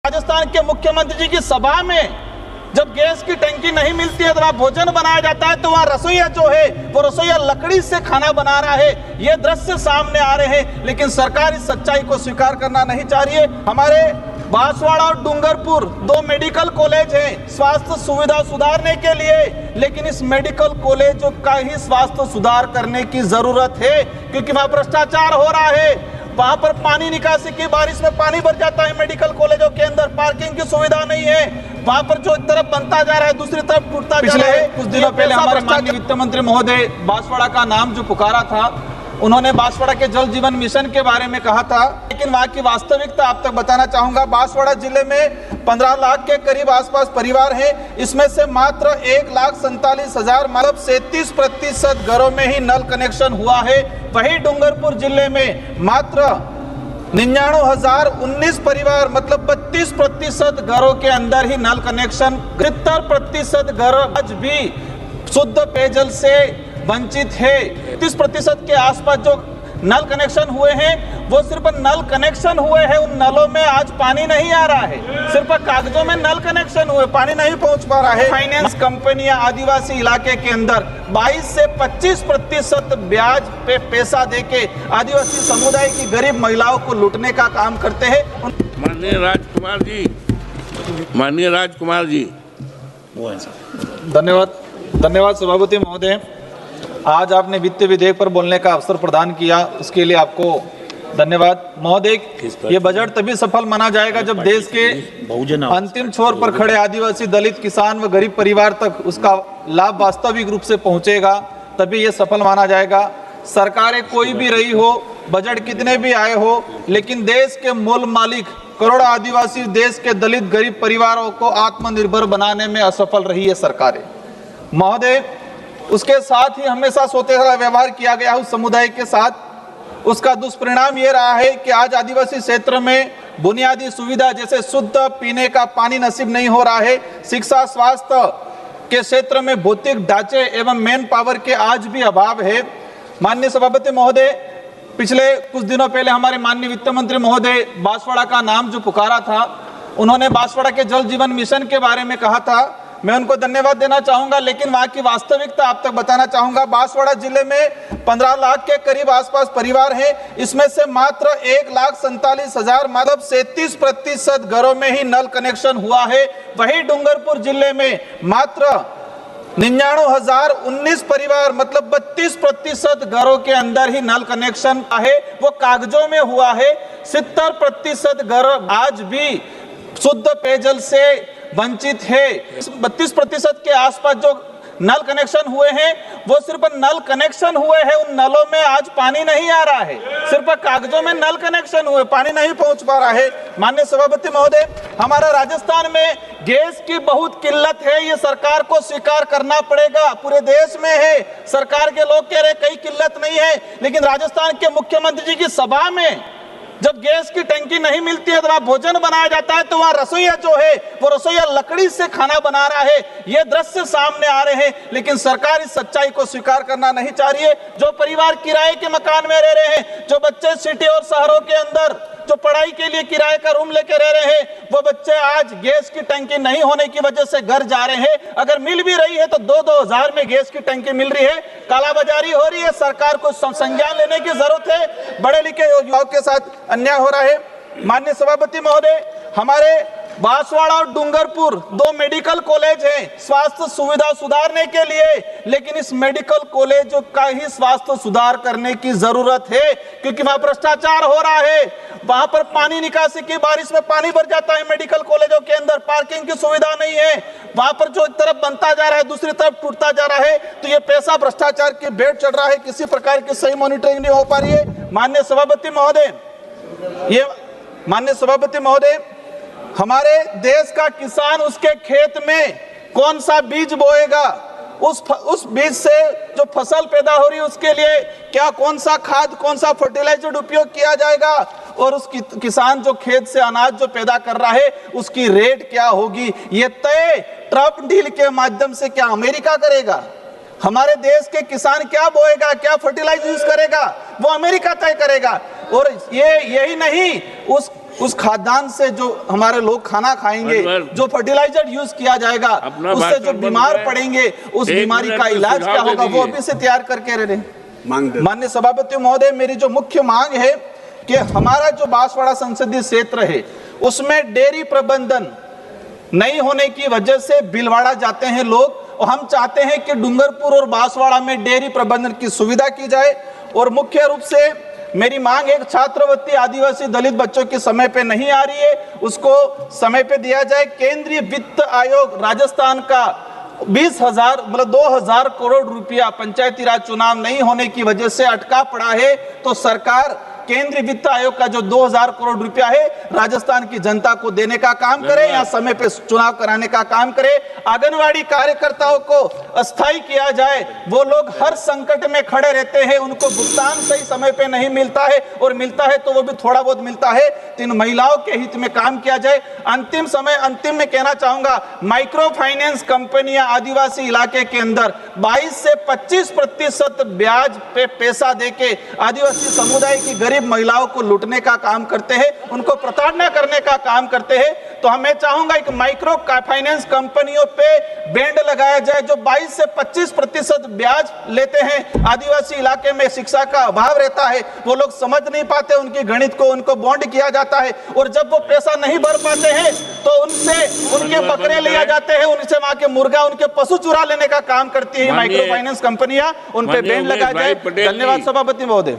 राजस्थान के मुख्यमंत्री जी की सभा में जब गैस की टंकी नहीं मिलती है तो वहाँ भोजन बनाया जाता है, तो वहाँ रसोईया जो है वो रसोईया लकड़ी से खाना बना रहा है। ये दृश्य सामने आ रहे हैं, लेकिन सरकार इस सच्चाई को स्वीकार करना नहीं चाह रही है। हमारे बांसवाड़ा और डूंगरपुर दो मेडिकल कॉलेज हैं स्वास्थ्य सुविधा सुधारने के लिए, लेकिन इस मेडिकल कॉलेजों का ही स्वास्थ्य सुधार करने की जरूरत है, क्योंकि वहाँ भ्रष्टाचार हो रहा है। वहां पर पानी निकासी की बारिश में पानी भर जाता है, मेडिकल कॉलेजों के अंदर पार्किंग की सुविधा नहीं है। वहां पर जो एक तरफ बनता जा रहा है दूसरी तरफ टूटता जा रहा है। कुछ दिनों पहले हमारे माननीय वित्त मंत्री महोदय बांसवाड़ा का नाम जो पुकारा था, उन्होंने बांसवाड़ा के जल जीवन मिशन के बारे में कहा था, लेकिन वहां की वास्तविकता आप तक बताना चाहूंगा। बांसवाड़ा जिले में 15 लाख के करीब आसपास परिवार हैं, इसमें से मात्र 1,47,000 मतलब 37% घरों में ही नल कनेक्शन हुआ है। वही डूंगरपुर जिले में मात्र 99,019 परिवार मतलब 32% घरों के अंदर ही नल कनेक्शन। 70% घर आज भी शुद्ध पेयजल से वंचित है। 30% के आसपास जो नल कनेक्शन हुए हैं वो सिर्फ नल कनेक्शन हुए हैं, उन नलों में आज पानी नहीं आ रहा है, सिर्फ कागजों में नल कनेक्शन हुए, पानी नहीं पहुंच पा रहा है। फाइनेंस कंपनियां आदिवासी इलाके के अंदर 22 से 25% ब्याज पे पैसा देके आदिवासी समुदाय की गरीब महिलाओं को लूटने का काम करते हैं। माननीय राजकुमार जी धन्यवाद सभापति महोदय। आज आपने वित्त विधेयक पर बोलने का अवसर प्रदान किया, उसके लिए आपको धन्यवाद महोदय। ये बजट तभी सफल माना जाएगा जब देश के अंतिम छोर पर खड़े आदिवासी, दलित, किसान व गरीब परिवार तक उसका लाभ वास्तविक रूप से पहुंचेगा, तभी ये सफल माना जाएगा। सरकारें कोई भी रही हो, बजट कितने भी आए हो, लेकिन देश के मूल मालिक करोड़ों आदिवासी, देश के दलित गरीब परिवारों को आत्मनिर्भर बनाने में असफल रही है सरकारें महोदय। उसके साथ ही हमेशा सोतेला व्यवहार किया गया उस समुदाय के साथ। उसका दुष्परिणाम ये रहा है कि आज आदिवासी क्षेत्र में बुनियादी सुविधा जैसे शुद्ध पीने का पानी नसीब नहीं हो रहा है। शिक्षा, स्वास्थ्य के क्षेत्र में भौतिक ढांचे एवं मैन पावर के आज भी अभाव है। माननीय सभापति महोदय, पिछले कुछ दिनों पहले हमारे माननीय वित्त मंत्री महोदय बांसवाड़ा का नाम जो पुकारा था, उन्होंने बांसवाड़ा के जल जीवन मिशन के बारे में कहा था। मैं उनको धन्यवाद देना चाहूंगा, लेकिन वहां की वास्तविकता आप तक बताना चाहूंगा। बांसवाड़ा जिले में 15 लाख के करीब आसपास परिवार हैं, इसमें से मात्र 1,47,000 मतलब 37% घरों में ही नल कनेक्शन हुआ है। वही डूंगरपुर जिले में मात्र 99,019 परिवार मतलब 32% घरों के अंदर ही नल कनेक्शन है, वो कागजों में हुआ है। 70% घर आज भी शुद्ध पेयजल से वंचित है। 32% के आसपास जो नल कनेक्शन हुए हैं वो सिर्फ नल कनेक्शन हुए हैं, उन नलों में आज पानी नहीं आ रहा है, सिर्फ कागजों में नल कनेक्शन हुए, पानी नहीं पहुंच पा रहा है। माननीय सभापति महोदय, हमारा राजस्थान में गैस की बहुत किल्लत है, ये सरकार को स्वीकार करना पड़ेगा। पूरे देश में है, सरकार के लोग कह रहे कहीं किल्लत नहीं है, लेकिन राजस्थान के मुख्यमंत्री जी की सभा में जब गैस की टंकी नहीं मिलती है तो वहाँ भोजन बनाया जाता है, तो वहाँ रसोईया जो है वो रसोईया लकड़ी से खाना बना रहा है। ये दृश्य सामने आ रहे हैं, लेकिन सरकार इस सच्चाई को स्वीकार करना नहीं चाह रही है। जो परिवार किराए के मकान में रह रहे हैं, जो बच्चे सिटी और शहरों के अंदर जो पढ़ाई के लिए किराए का रूम लेके रह रहे हैं, वो बच्चे आज गैस की टंकी नहीं होने की वजह से घर जा रहे हैं। अगर मिल भी रही है तो 2-2 हजार में गैस की टंकी मिल रही है, कालाबाजारी हो रही है। सरकार को संज्ञान लेने की जरूरत है, बड़े लिखे युवाओं के साथ अन्याय हो रहा है। माननीय सभापति महोदय, हमारे बांसवाड़ा और डूंगरपुर दो मेडिकल कॉलेज हैं स्वास्थ्य सुविधा सुधारने के लिए, लेकिन इस मेडिकल कॉलेजों का ही स्वास्थ्य सुधार करने की जरूरत है, क्योंकि वहां भ्रष्टाचार हो रहा है। वहां पर पानी निकासी की बारिश में पानी भर जाता है, मेडिकल कॉलेजों के अंदर पार्किंग की सुविधा नहीं है। वहां पर जो एक तरफ बनता जा रहा है दूसरी तरफ टूटता जा रहा है, तो ये पैसा भ्रष्टाचार की भेंट चढ़ रहा है, किसी प्रकार की सही मॉनिटरिंग नहीं हो पा रही है। माननीय सभापति महोदय, हमारे देश का किसान उसके खेत में कौन सा बीज बोएगा, उस बीज से जो फसल पैदा हो रही है उसके लिए क्या कौन सा खाद, कौन सा फर्टिलाइजर उपयोग किया जाएगा, और उस किसान जो खेत से अनाज जो पैदा कर रहा है उसकी रेट क्या होगी, ये तय ट्रम्प डील के माध्यम से क्या अमेरिका करेगा? हमारे देश के किसान क्या बोएगा, क्या फर्टिलाइजर यूज करेगा, वो अमेरिका तय करेगा। और ये यही नहीं, उस उस खाद्यान्न से जो हमारे लोग खाना खाएंगे, जो फर्टिलाइजर यूज किया जाएगा, उससे जो बीमार पड़ेंगे, उस बीमारी का इलाज क्या होगा, वो अभी से तैयार करके रह रहे। माननीय सभापति महोदय, मेरी जो मुख्य मांग है कि हमारा जो बांसवाड़ा संसदीय क्षेत्र है उसमें डेयरी प्रबंधन नहीं होने की वजह से भीलवाड़ा जाते हैं लोग, और हम चाहते हैं कि डूंगरपुर और बांसवाड़ा में डेयरी प्रबंधन की सुविधा की जाए। और मुख्य रूप से मेरी मांग है, छात्रवृत्ति आदिवासी दलित बच्चों की समय पे नहीं आ रही है, उसको समय पे दिया जाए। केंद्रीय वित्त आयोग राजस्थान का 20,000 मतलब 2,000 करोड़ रुपया पंचायती राज चुनाव नहीं होने की वजह से अटका पड़ा है, तो सरकार केंद्रीय वित्त आयोग का जो 2,000 करोड़ रुपया है राजस्थान की जनता को देने का काम करे, या समय पे चुनाव कराने का काम करे। आंगनवाड़ी कार्यकर्ताओं को अस्थायी किया जाए, वो लोग हर संकट में खड़े रहते हैं, उनको भुगतान सही समय पे नहीं मिलता है, और मिलता है तो वो भी थोड़ा बहुत मिलता है, तो इन महिलाओं के हित में काम किया जाए। अंतिम में कहना चाहूंगा, माइक्रो फाइनेंस कंपनियां आदिवासी इलाके के अंदर 22 से 25% ब्याज पे पैसा देके आदिवासी समुदाय की गरीब महिलाओं को लूटने का काम करते हैं, उनको प्रताड़ना करने का काम करते हैं। तो मैं चाहूंगा एक माइक्रो फाइनेंस कंपनियों पे बैंड लगाया जाए, जो 22 से 25% ब्याज लेते हैं। आदिवासी इलाके में शिक्षा का अभाव रहता है, वो लोग समझ नहीं पाते उनकी गणित को, उनको बॉन्ड किया जाता है, और जब वो पैसा नहीं भर पाते हैं तो उनसे उनके बकरे लिया जाते हैं, उनसे वहां के मुर्गा, उनके पशु चुरा लेने का काम करती है माइक्रो फाइनेंस कंपनियां। उन पे बैंड लगाया जाए। धन्यवाद सभापति महोदय।